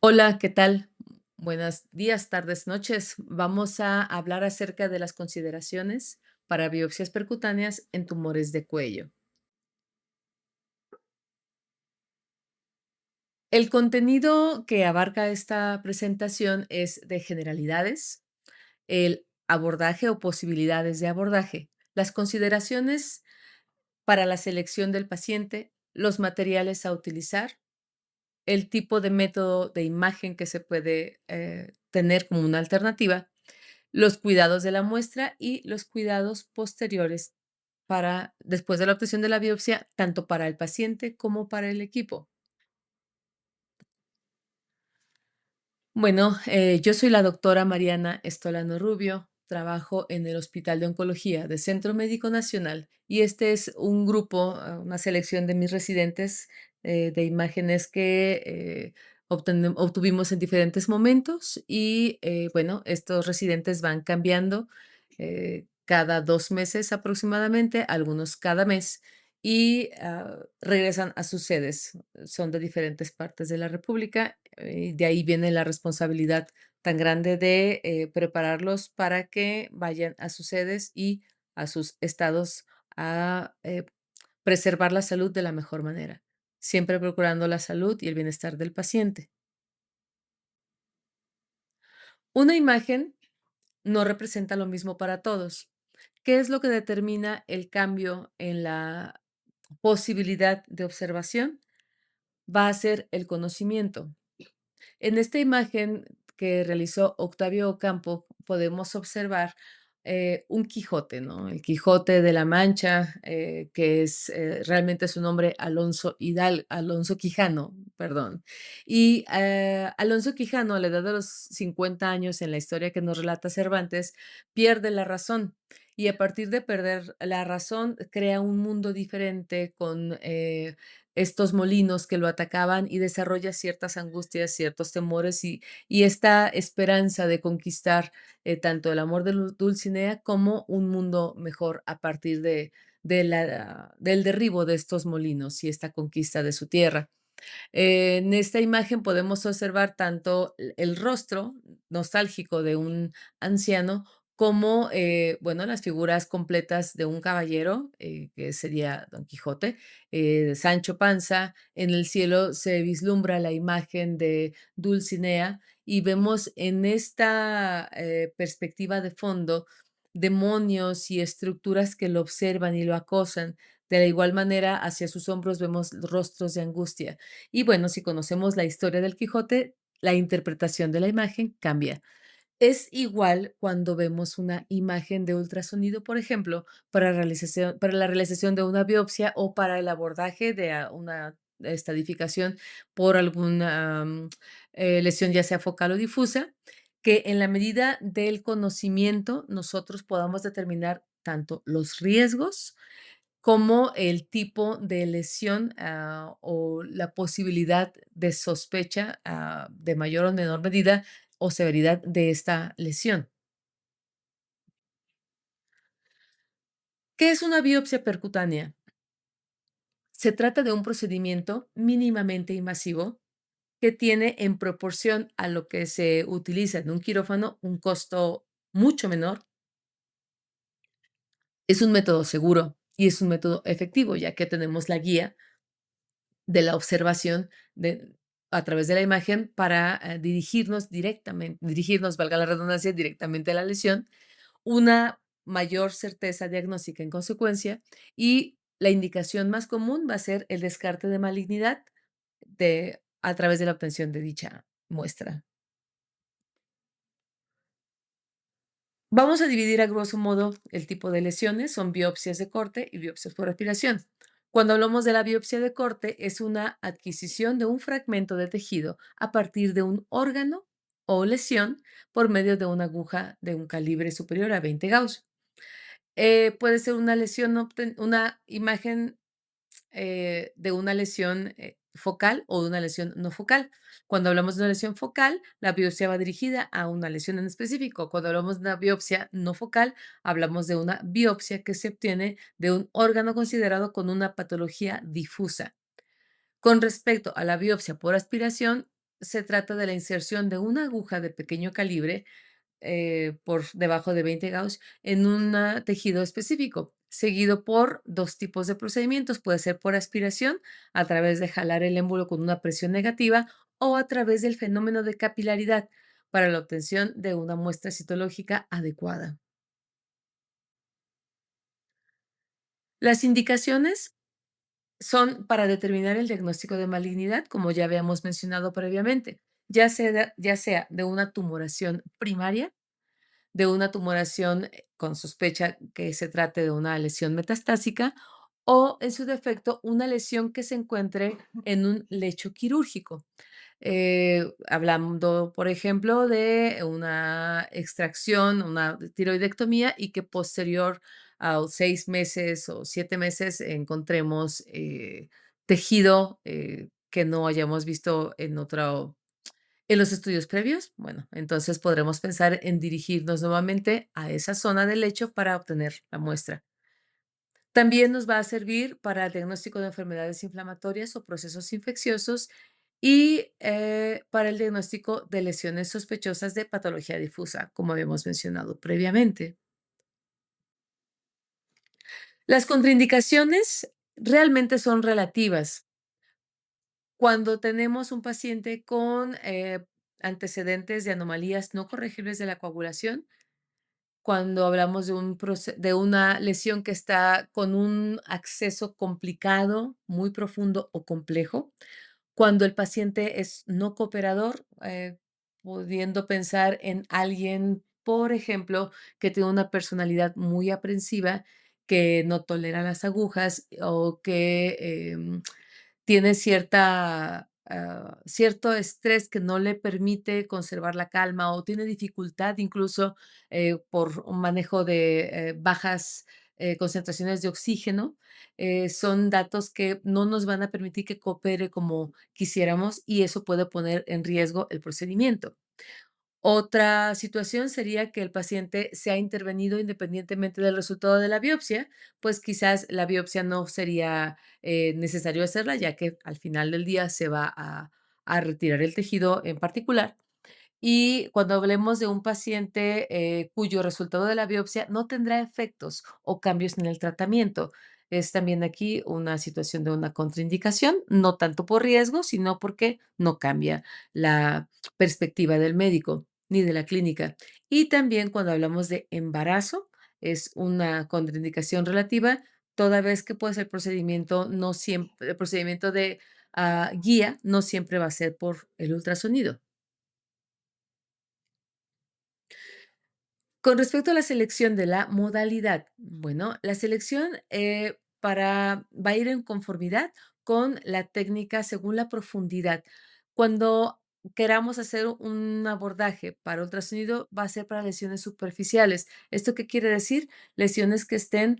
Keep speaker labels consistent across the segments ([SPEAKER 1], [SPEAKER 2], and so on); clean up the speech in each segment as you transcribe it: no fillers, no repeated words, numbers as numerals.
[SPEAKER 1] Hola, ¿qué tal? Buenos días, tardes, noches. Vamos a hablar acerca de las consideraciones para biopsias percutáneas en tumores de cuello. El contenido que abarca esta presentación es de generalidades, el abordaje o posibilidades de abordaje, las consideraciones para la selección del paciente, los materiales a utilizar, el tipo de método de imagen que se puede tener como una alternativa, los cuidados de la muestra y los cuidados posteriores para después de la obtención de la biopsia, tanto para el paciente como para el equipo. Bueno, yo soy la doctora Mariana Estolano Rubio, trabajo en el Hospital de Oncología de Centro Médico Nacional y este es un grupo, una selección de mis residentes de imágenes que obtuvimos en diferentes momentos y bueno, estos residentes van cambiando cada 2 meses aproximadamente, algunos cada mes y regresan a sus sedes. Son de diferentes partes de la República, de ahí viene la responsabilidad tan grande de prepararlos para que vayan a sus sedes y a sus estados a preservar la salud de la mejor manera, siempre procurando la salud y el bienestar del paciente. Una imagen no representa lo mismo para todos. ¿Qué es lo que determina el cambio en la posibilidad de observación? Va a ser el conocimiento. En esta imagen que realizó Octavio Ocampo podemos observar un Quijote, ¿no? El Quijote de la Mancha, que es realmente su nombre Alonso Quijano, perdón. Y Alonso Quijano, a la edad de los 50 años, en la historia que nos relata Cervantes, pierde la razón. Y a partir de perder la razón, crea un mundo diferente con estos molinos que lo atacaban y desarrolla ciertas angustias, ciertos temores y esta esperanza de conquistar tanto el amor de Dulcinea como un mundo mejor a partir del derribo de estos molinos y esta conquista de su tierra. En esta imagen podemos observar tanto el rostro nostálgico de un anciano como, bueno, las figuras completas de un caballero, que sería Don Quijote, Sancho Panza. En el cielo se vislumbra la imagen de Dulcinea y vemos en esta perspectiva de fondo demonios y estructuras que lo observan y lo acosan. De la igual manera, hacia sus hombros vemos rostros de angustia. Y bueno, si conocemos la historia del Quijote, la interpretación de la imagen cambia. Es igual cuando vemos una imagen de ultrasonido, por ejemplo, para la realización de una biopsia o para el abordaje de una estadificación por alguna lesión, ya sea focal o difusa, que en la medida del conocimiento nosotros podamos determinar tanto los riesgos como el tipo de lesión, o la posibilidad de sospecha, de mayor o menor medida o severidad de esta lesión. ¿Qué es una biopsia percutánea? Se trata de un procedimiento mínimamente invasivo que tiene en proporción a lo que se utiliza en un quirófano un costo mucho menor. Es un método seguro y es un método efectivo, ya que tenemos la guía de la observación a través de la imagen para dirigirnos, valga la redundancia, directamente a la lesión, una mayor certeza diagnóstica en consecuencia y la indicación más común va a ser el descarte de malignidad a través de la obtención de dicha muestra. Vamos a dividir a grosso modo el tipo de lesiones, son biopsias de corte y biopsias por aspiración. Cuando hablamos de la biopsia de corte, es una adquisición de un fragmento de tejido a partir de un órgano o lesión por medio de una aguja de un calibre superior a 20 Gauss. Puede ser una lesión, una imagen de una lesión focal o de una lesión no focal. Cuando hablamos de una lesión focal, la biopsia va dirigida a una lesión en específico. Cuando hablamos de una biopsia no focal, hablamos de una biopsia que se obtiene de un órgano considerado con una patología difusa. Con respecto a la biopsia por aspiración, se trata de la inserción de una aguja de pequeño calibre por debajo de 20 Gauss en un tejido específico, seguido por 2 tipos de procedimientos. Puede ser por aspiración, a través de jalar el émbolo con una presión negativa, o a través del fenómeno de capilaridad, para la obtención de una muestra citológica adecuada. Las indicaciones son para determinar el diagnóstico de malignidad, como ya habíamos mencionado previamente, ya sea de una tumoración primaria, de una tumoración con sospecha que se trate de una lesión metastásica, o en su defecto, una lesión que se encuentre en un lecho quirúrgico. Hablando, por ejemplo, de una extracción, una tiroidectomía, y que posterior a 6 meses o 7 meses encontremos, tejido, que no hayamos visto en los estudios previos. Bueno, entonces podremos pensar en dirigirnos nuevamente a esa zona del lecho para obtener la muestra. También nos va a servir para el diagnóstico de enfermedades inflamatorias o procesos infecciosos, y para el diagnóstico de lesiones sospechosas de patología difusa, como habíamos mencionado previamente. Las contraindicaciones realmente son relativas. Cuando tenemos un paciente con antecedentes de anomalías no corregibles de la coagulación, cuando hablamos de de una lesión que está con un acceso complicado, muy profundo o complejo, cuando el paciente es no cooperador, pudiendo pensar en alguien, por ejemplo, que tiene una personalidad muy aprensiva, que no tolera las agujas, o que tiene cierto estrés que no le permite conservar la calma, o tiene dificultad incluso por un manejo de bajas concentraciones de oxígeno. Son datos que no nos van a permitir que coopere como quisiéramos, y eso puede poner en riesgo el procedimiento. Otra situación sería que el paciente sea intervenido independientemente del resultado de la biopsia, pues quizás la biopsia no sería necesario hacerla, ya que al final del día se va a retirar el tejido en particular. Y cuando hablemos de un paciente, cuyo resultado de la biopsia no tendrá efectos o cambios en el tratamiento, es también aquí una situación de una contraindicación, no tanto por riesgo, sino porque no cambia la perspectiva del médico ni de la clínica. Y también cuando hablamos de embarazo, es una contraindicación relativa, toda vez que, pues, el procedimiento no siempre el procedimiento de, guía no siempre va a ser por el ultrasonido. Con respecto a la selección de la modalidad, bueno, la selección va a ir en conformidad con la técnica según la profundidad. Cuando queramos hacer un abordaje para ultrasonido, va a ser para lesiones superficiales. ¿Esto qué quiere decir? Lesiones que estén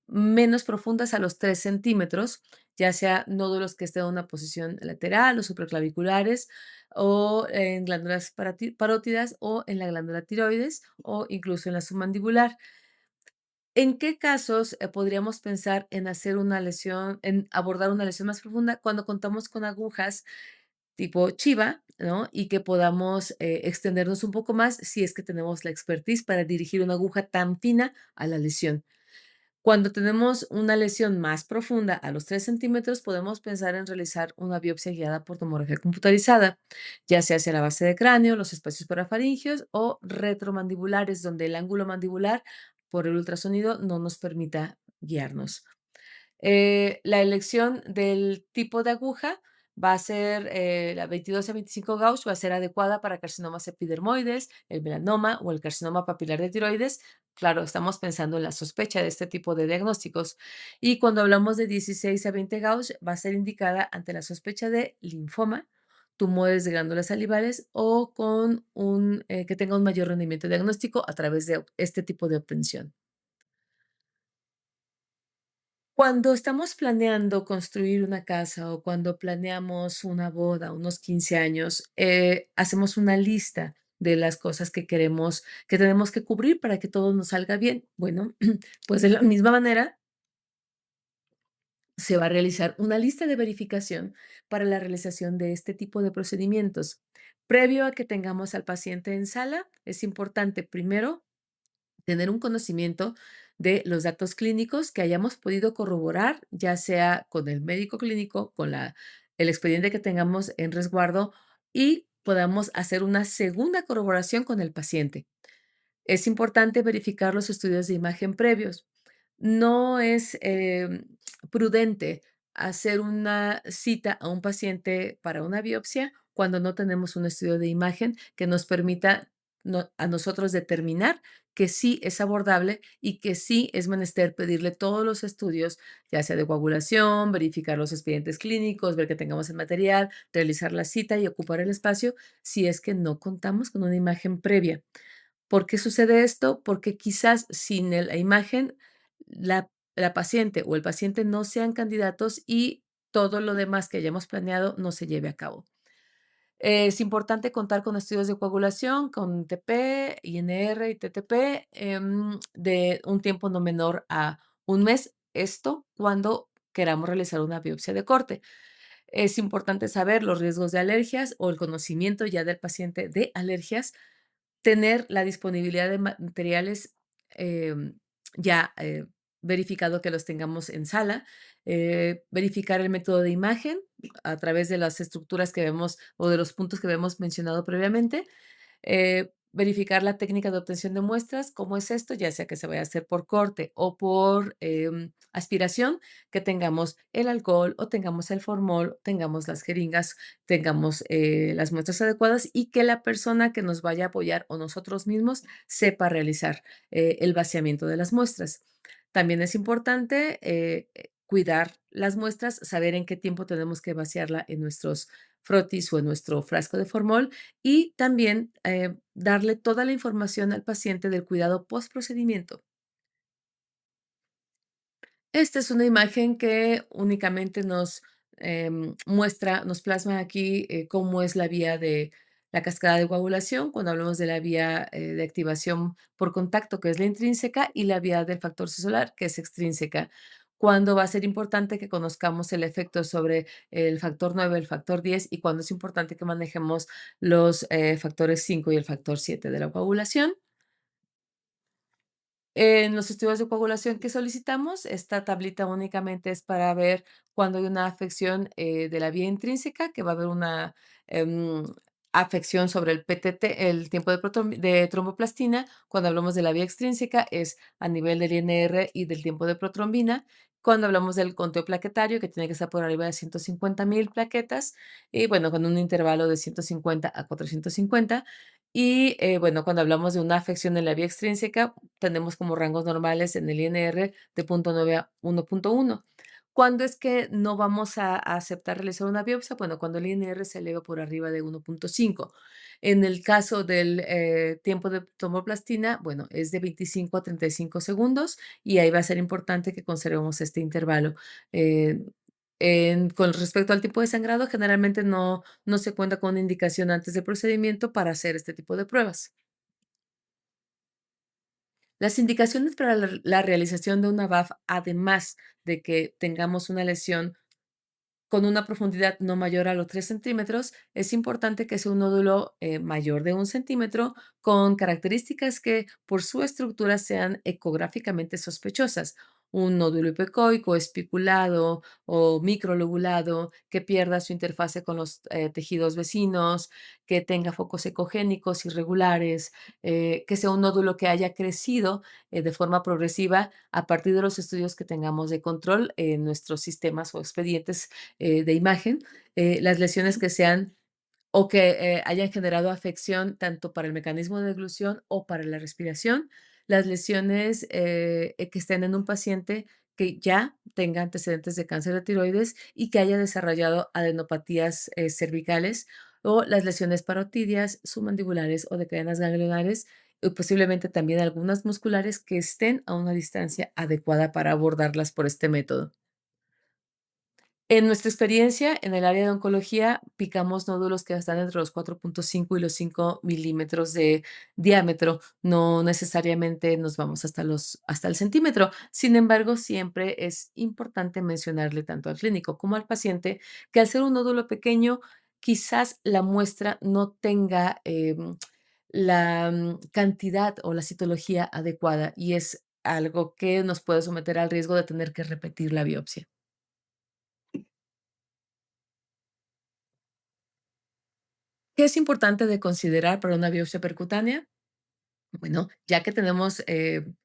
[SPEAKER 1] menos profundas a los 3 centímetros, ya sea nódulos que estén en una posición lateral o supraclaviculares, o en glándulas parótidas, o en la glándula tiroides, o incluso en la submandibular. ¿En qué casos podríamos pensar en hacer una lesión, en abordar una lesión más profunda? Cuando contamos con agujas tipo chiva, ¿no? Y que podamos extendernos un poco más, si es que tenemos la expertise para dirigir una aguja tan fina a la lesión. Cuando tenemos una lesión más profunda a los 3 centímetros, podemos pensar en realizar una biopsia guiada por tomografía computarizada, ya sea hacia la base de cráneo, los espacios parafaringios o retromandibulares, donde el ángulo mandibular por el ultrasonido no nos permita guiarnos. La elección del tipo de aguja va a ser, la 22 a 25 Gauss, va a ser adecuada para carcinomas epidermoides, el melanoma o el carcinoma papilar de tiroides. Claro, estamos pensando en la sospecha de este tipo de diagnósticos. Y cuando hablamos de 16 a 20 Gauss, va a ser indicada ante la sospecha de linfoma, tumores de glándulas salivales, o con que tenga un mayor rendimiento diagnóstico a través de este tipo de obtención. Cuando estamos planeando construir una casa, o cuando planeamos una boda, unos 15 años, hacemos una lista de las cosas que tenemos que cubrir para que todo nos salga bien. Bueno, pues de la misma manera se va a realizar una lista de verificación para la realización de este tipo de procedimientos. Previo a que tengamos al paciente en sala, es importante primero tener un conocimiento de los datos clínicos que hayamos podido corroborar, ya sea con el médico clínico, con el expediente que tengamos en resguardo y podamos hacer una segunda corroboración con el paciente. Es importante verificar los estudios de imagen previos. No es prudente hacer una cita a un paciente para una biopsia cuando no tenemos un estudio de imagen que nos permita a nosotros determinar que sí es abordable y que sí es menester pedirle todos los estudios, ya sea de coagulación, verificar los expedientes clínicos, ver que tengamos el material, realizar la cita y ocupar el espacio si es que no contamos con una imagen previa. ¿Por qué sucede esto? Porque quizás sin la imagen, la paciente o el paciente no sean candidatos y todo lo demás que hayamos planeado no se lleve a cabo. Es importante contar con estudios de coagulación, con TP, INR y TTP, de un tiempo no menor a un mes. Esto cuando queramos realizar una biopsia de corte. Es importante saber los riesgos de alergias o el conocimiento ya del paciente de alergias, tener la disponibilidad de materiales, em, ya, verificado que los tengamos en sala, verificar el método de imagen a través de las estructuras que vemos o de los puntos que habíamos mencionado previamente, verificar la técnica de obtención de muestras, ¿cómo es esto? Ya sea que se vaya a hacer por corte o por aspiración, que tengamos el alcohol o tengamos el formol, tengamos las jeringas, tengamos las muestras adecuadas y que la persona que nos vaya a apoyar o nosotros mismos sepa realizar el vaciamiento de las muestras. También es importante cuidar las muestras, saber en qué tiempo tenemos que vaciarla en nuestros frotis o en nuestro frasco de formol y también, darle toda la información al paciente del cuidado postprocedimiento. Esta es una imagen que únicamente nos, muestra, nos plasma aquí, cómo es la vía de la cascada de coagulación, cuando hablamos de la vía, de activación por contacto, que es la intrínseca, y la vía del factor solar, que es extrínseca. Cuándo va a ser importante que conozcamos el efecto sobre el factor 9, el factor 10, y cuándo es importante que manejemos los, factores 5 y el factor 7 de la coagulación. En los estudios de coagulación que solicitamos, esta tablita únicamente es para ver cuando hay una afección, de la vía intrínseca, que va a haber una, em, afección sobre el PTT, el tiempo de tromboplastina. Cuando hablamos de la vía extrínseca, es a nivel del INR y del tiempo de protrombina. Cuando hablamos del conteo plaquetario, que tiene que estar por arriba de 150,000 plaquetas, y bueno, con un intervalo de 150 a 450. Y, bueno, cuando hablamos de una afección en la vía extrínseca, tenemos como rangos normales en el INR de 0,9 a 1,1. ¿Cuándo es que no vamos a aceptar realizar una biopsia? Bueno, cuando el INR se eleva por arriba de 1,5. En el caso del tiempo de tomoplastina, bueno, es de 25 a 35 segundos y ahí va a ser importante que conservemos este intervalo. Eh, con respecto al tipo de sangrado, generalmente no se cuenta con una indicación antes del procedimiento para hacer este tipo de pruebas. Las indicaciones para la realización de una BAF, además de que tengamos una lesión con una profundidad no mayor a los 3 centímetros, es importante que sea un nódulo mayor de 1 centímetro con características que por su estructura sean ecográficamente sospechosas. Un nódulo hipoecoico, espiculado o microlobulado, que pierda su interfase con los tejidos vecinos, que tenga focos ecogénicos irregulares, que sea un nódulo que haya crecido de forma progresiva a partir de los estudios que tengamos de control en nuestros sistemas o expedientes de imagen, las lesiones que sean o que hayan generado afección tanto para el mecanismo de eglución o para la respiración, las lesiones que estén en un paciente que ya tenga antecedentes de cáncer de tiroides y que haya desarrollado adenopatías cervicales o las lesiones parotidias, submandibulares o de cadenas ganglionares, y posiblemente también algunas musculares que estén a una distancia adecuada para abordarlas por este método. En nuestra experiencia, en el área de oncología, picamos nódulos que están entre los 4.5 y los 5 milímetros de diámetro. No necesariamente nos vamos hasta el centímetro. Sin embargo, siempre es importante mencionarle tanto al clínico como al paciente que al ser un nódulo pequeño, quizás la muestra no tenga la cantidad o la citología adecuada y es algo que nos puede someter al riesgo de tener que repetir la biopsia. ¿Qué es importante de considerar para una biopsia percutánea? Bueno, ya que tenemos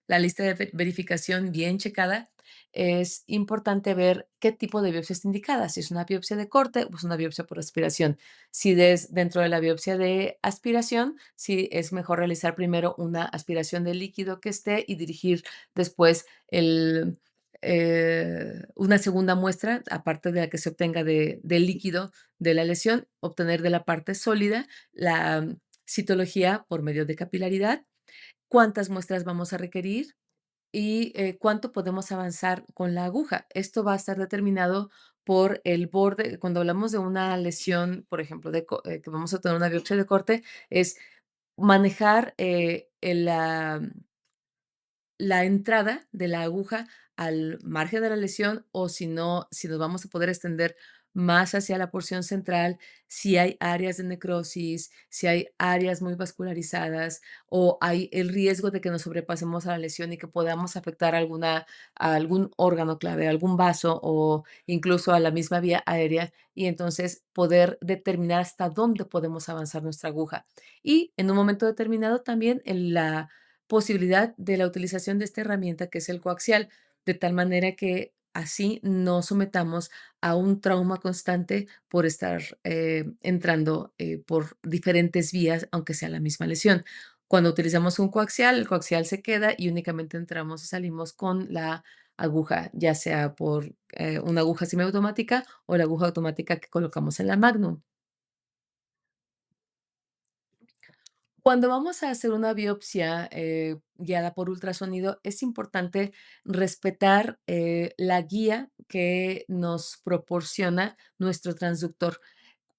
[SPEAKER 1] la lista de verificación bien checada, es importante ver qué tipo de biopsia está indicada, si es una biopsia de corte o es una biopsia por aspiración. Si dentro de la biopsia de aspiración, si es mejor realizar primero una aspiración del líquido que esté y dirigir después una segunda muestra, aparte de la que se obtenga del líquido de la lesión, obtener de la parte sólida la citología por medio de capilaridad, cuántas muestras vamos a requerir y cuánto podemos avanzar con la aguja. Esto va a estar determinado por el borde. Cuando hablamos de una lesión, por ejemplo, que vamos a tener una biopsia de corte, es manejar la entrada de la aguja al margen de la lesión o si no, si nos vamos a poder extender más hacia la porción central, si hay áreas de necrosis, si hay áreas muy vascularizadas o hay el riesgo de que nos sobrepasemos a la lesión y que podamos afectar a algún órgano clave, algún vaso o incluso a la misma vía aérea y entonces poder determinar hasta dónde podemos avanzar nuestra aguja. Y en un momento determinado también en la posibilidad de la utilización de esta herramienta que es el coaxial, de tal manera que así no sometamos a un trauma constante por estar entrando por diferentes vías, aunque sea la misma lesión. Cuando utilizamos un coaxial, el coaxial se queda y únicamente entramos y salimos con la aguja, ya sea por una aguja semiautomática o la aguja automática que colocamos en la Magnum. Cuando vamos a hacer una biopsia, guiada por ultrasonido, es importante respetar, la guía que nos proporciona nuestro transductor.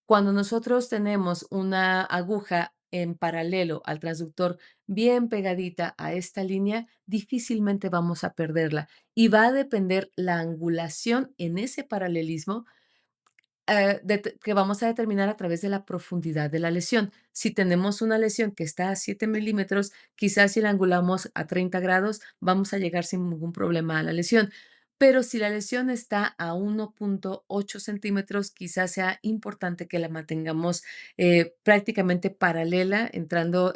[SPEAKER 1] Cuando nosotros tenemos una aguja en paralelo al transductor bien pegadita a esta línea, difícilmente vamos a perderla, y va a depender la angulación en ese paralelismo que vamos a determinar a través de la profundidad de la lesión. Si tenemos una lesión que está a 7 milímetros, quizás si la angulamos a 30 grados, vamos a llegar sin ningún problema a la lesión. Pero si la lesión está a 1.8 centímetros, quizás sea importante que la mantengamos prácticamente paralela, entrando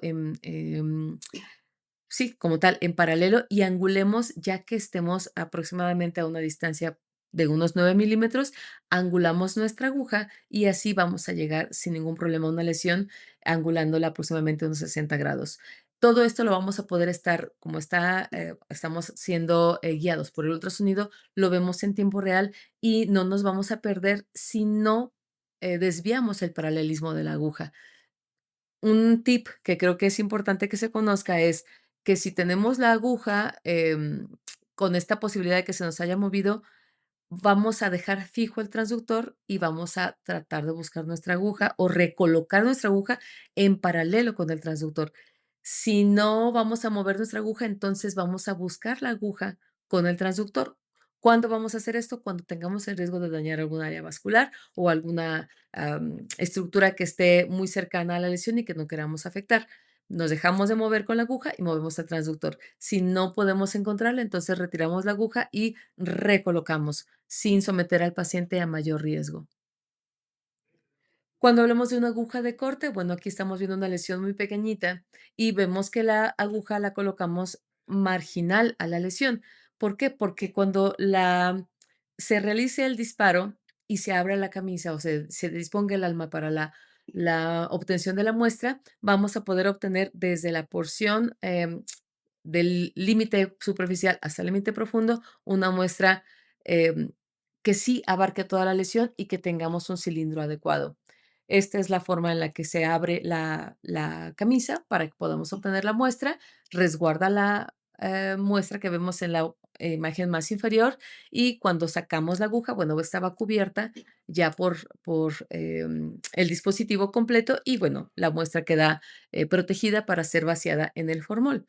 [SPEAKER 1] sí, como tal, en paralelo y angulemos ya que estemos aproximadamente a una distancia de unos 9 milímetros, angulamos nuestra aguja y así vamos a llegar sin ningún problema a una lesión, angulándola aproximadamente unos 60 grados. Todo esto lo vamos a poder estar, como estamos siendo guiados por el ultrasonido, lo vemos en tiempo real y no nos vamos a perder si no desviamos el paralelismo de la aguja. Un tip que creo que es importante que se conozca es que si tenemos la aguja, con esta posibilidad de que se nos haya movido, vamos a dejar fijo el transductor y vamos a tratar de buscar nuestra aguja o recolocar nuestra aguja en paralelo con el transductor. Si no vamos a mover nuestra aguja, entonces vamos a buscar la aguja con el transductor. ¿Cuándo vamos a hacer esto? Cuando tengamos el riesgo de dañar algún área vascular o alguna estructura que esté muy cercana a la lesión y que no queramos afectar. Nos dejamos de mover con la aguja y movemos el transductor. Si no podemos encontrarla, entonces retiramos la aguja y recolocamos sin someter al paciente a mayor riesgo. Cuando hablamos de una aguja de corte, bueno, aquí estamos viendo una lesión muy pequeñita y vemos que la aguja la colocamos marginal a la lesión. ¿Por qué? Porque cuando se realice el disparo y se abra la camisa o se disponga el alma para la obtención de la muestra, vamos a poder obtener desde la porción del límite superficial hasta el límite profundo una muestra em, que sí abarque toda la lesión y que tengamos un cilindro adecuado. Esta es la forma en la que se abre la camisa para que podamos obtener la muestra, resguarda la muestra que vemos imagen más inferior y cuando sacamos la aguja, bueno, estaba cubierta ya por el dispositivo completo y bueno, la muestra queda protegida para ser vaciada en el formol.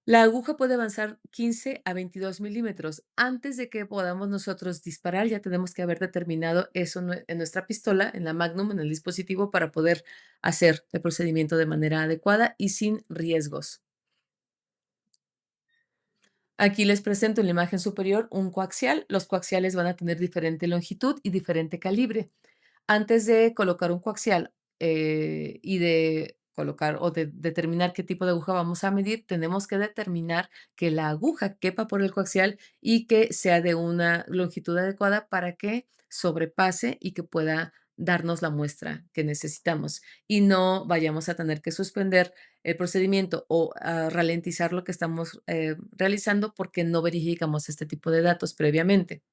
[SPEAKER 1] La aguja puede avanzar 15 a 22 milímetros. Antes de que podamos nosotros disparar, ya tenemos que haber determinado eso en nuestra pistola, en la Magnum, en el dispositivo, para poder hacer el procedimiento de manera adecuada y sin riesgos. Aquí les presento en la imagen superior un coaxial. Los coaxiales van a tener diferente longitud y diferente calibre. Antes de colocar un coaxial, y de colocar o de determinar qué tipo de aguja vamos a medir, tenemos que determinar que la aguja quepa por el coaxial y que sea de una longitud adecuada para que sobrepase y que pueda darnos la muestra que necesitamos, y no vayamos a tener que suspender el procedimiento o a ralentizar lo que estamos, realizando porque no verificamos este tipo de datos previamente.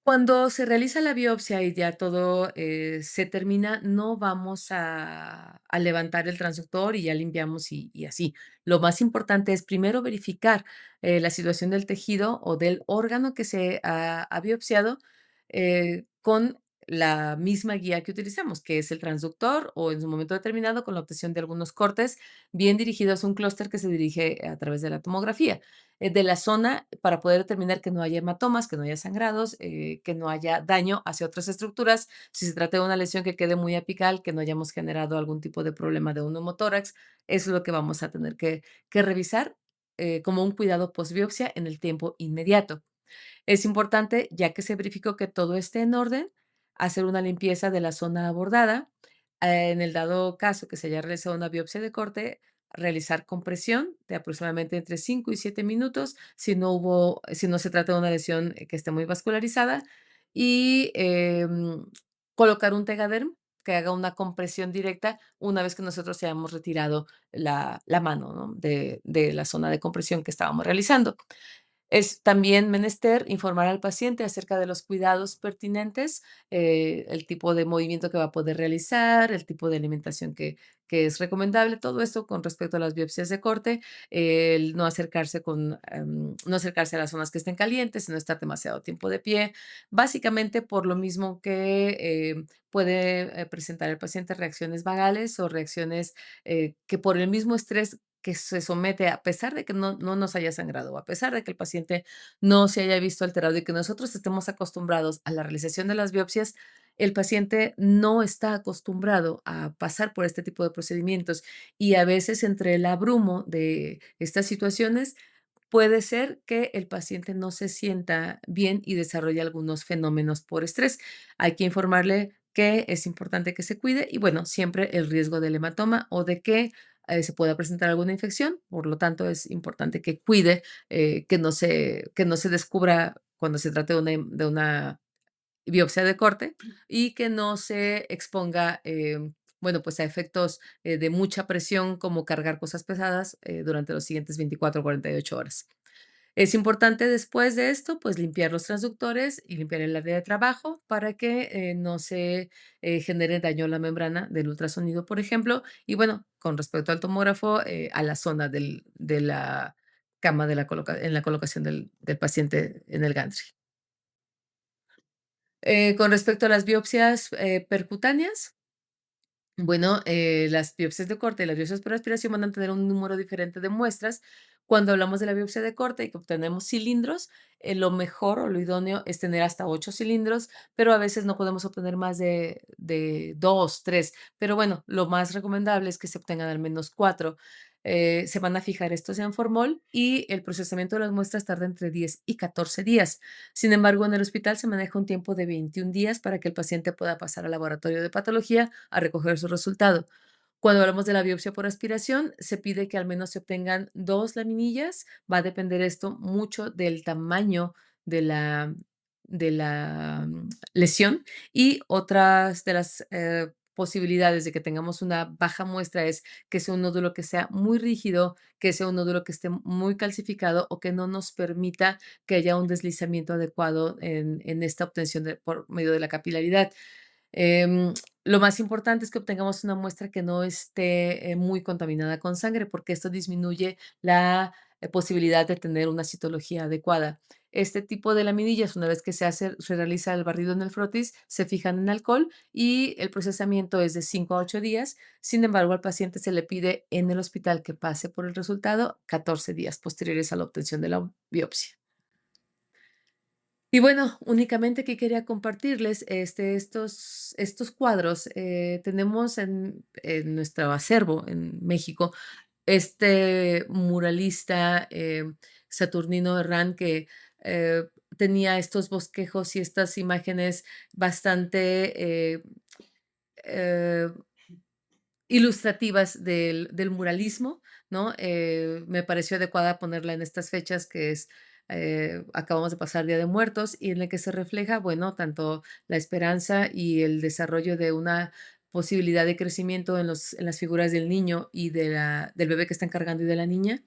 [SPEAKER 1] Cuando se realiza la biopsia y ya todo, se termina, no vamos a levantar el transductor y ya limpiamos y así. Lo más importante es primero verificar, la situación del tejido o del órgano que se ha biopsiado, con la misma guía que utilizamos, que es el transductor o en su momento determinado con la obtención de algunos cortes bien dirigidos a un clúster que se dirige a través de la tomografía de la zona para poder determinar que no haya hematomas, que no haya sangrados, que no haya daño hacia otras estructuras. Si se trata de una lesión que quede muy apical, que no hayamos generado algún tipo de problema de un neumotórax, eso es lo que vamos a tener que revisar como un cuidado postbiopsia en el tiempo inmediato. Es importante, ya que se verificó que todo esté en orden, hacer una limpieza de la zona abordada. En el dado caso que se haya realizado una biopsia de corte, realizar compresión de aproximadamente entre 5 y 7 minutos, si no se trata de una lesión que esté muy vascularizada, y colocar un Tegaderm que haga una compresión directa una vez que nosotros hayamos retirado la mano, ¿no? de la zona de compresión que estábamos realizando. Es también menester informar al paciente acerca de los cuidados pertinentes, el tipo de movimiento que va a poder realizar, el tipo de alimentación que es recomendable, todo esto con respecto a las biopsias de corte, el no acercarse a las zonas que estén calientes, no estar demasiado tiempo de pie, básicamente por lo mismo que puede presentar el paciente reacciones vagales o reacciones que por el mismo estrés que se somete, a pesar de que no nos haya sangrado, o a pesar de que el paciente no se haya visto alterado y que nosotros estemos acostumbrados a la realización de las biopsias, el paciente no está acostumbrado a pasar por este tipo de procedimientos y a veces entre el abrumo de estas situaciones puede ser que el paciente no se sienta bien y desarrolle algunos fenómenos por estrés. Hay que informarle que es importante que se cuide y bueno, siempre el riesgo del hematoma o de que se pueda presentar alguna infección. Por lo tanto, es importante que cuide, que no se descubra cuando se trate de una biopsia de corte y que no se exponga, bueno, pues a efectos de mucha presión como cargar cosas pesadas durante los siguientes 24 o 48 horas. Es importante después de esto, pues limpiar los transductores y limpiar el área de trabajo para que no se genere daño a la membrana del ultrasonido, por ejemplo. Y bueno, con respecto al tomógrafo, a la zona de la cama en la colocación del paciente en el gantry. Con respecto a las biopsias percutáneas, bueno, las biopsias de corte y las biopsias por aspiración van a tener un número diferente de muestras. Cuando hablamos de la biopsia de corte y que obtenemos cilindros, lo mejor o lo idóneo es tener hasta 8 cilindros, pero a veces no podemos obtener más de 2, 3. Pero bueno, lo más recomendable es que se obtengan al menos 4. Se van a fijar estos en formol y el procesamiento de las muestras tarda entre 10 y 14 días. Sin embargo, en el hospital se maneja un tiempo de 21 días para que el paciente pueda pasar al laboratorio de patología a recoger su resultado. Cuando hablamos de la biopsia por aspiración, se pide que al menos se obtengan 2 laminillas. Va a depender esto mucho del tamaño de la lesión y otras de las, posibilidades de que tengamos una baja muestra es que sea un nódulo que sea muy rígido, que sea un nódulo que esté muy calcificado o que no nos permita que haya un deslizamiento adecuado en esta obtención por medio de la capilaridad. Em, Lo más importante es que obtengamos una muestra que no esté, muy contaminada con sangre, porque esto disminuye la, posibilidad de tener una citología adecuada. Este tipo de laminillas, una vez que se realiza el barrido en el frotis, se fijan en alcohol y el procesamiento es de 5 a 8 días. Sin embargo, al paciente se le pide en el hospital que pase por el resultado 14 días posteriores a la obtención de la biopsia. Y bueno, únicamente que quería compartirles, estos cuadros, tenemos en nuestro acervo en México, este muralista, Saturnino Herrán, que, tenía estos bosquejos y estas imágenes bastante, eh, ilustrativas del muralismo, ¿no? Me pareció adecuada ponerla en estas fechas que es, acabamos de pasar Día de Muertos, y en el que se refleja, bueno, tanto la esperanza y el desarrollo de una posibilidad de crecimiento en las figuras del niño y del bebé que están cargando y de la niña,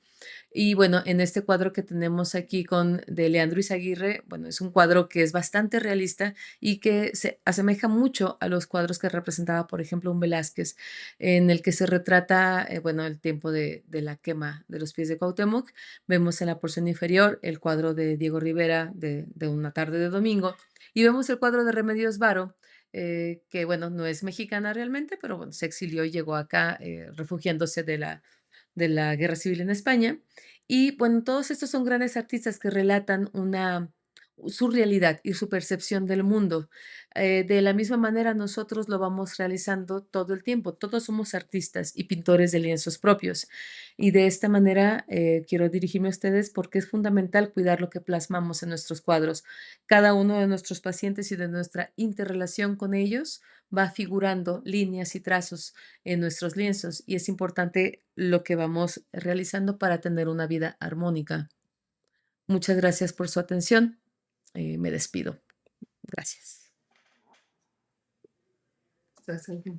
[SPEAKER 1] y bueno, en este cuadro que tenemos aquí de Leandro Izaguirre, bueno, es un cuadro que es bastante realista y que se asemeja mucho a los cuadros que representaba, por ejemplo, un Velázquez, en el que se retrata, bueno, el tiempo de la quema de los pies de Cuauhtémoc. Vemos en la porción inferior el cuadro de Diego Rivera de una tarde de domingo y vemos el cuadro de Remedios Varo, que bueno, no es mexicana realmente, pero bueno, se exilió y llegó acá refugiándose de la Guerra Civil en España. Y bueno, todos estos son grandes artistas que relatan su realidad y su percepción del mundo. De la misma manera, nosotros lo vamos realizando todo el tiempo. Todos somos artistas y pintores de lienzos propios. Y de esta manera quiero dirigirme a ustedes porque es fundamental cuidar lo que plasmamos en nuestros cuadros. Cada uno de nuestros pacientes y de nuestra interrelación con ellos va figurando líneas y trazos en nuestros lienzos y es importante lo que vamos realizando para tener una vida armónica. Muchas gracias por su atención. Me despido. Gracias.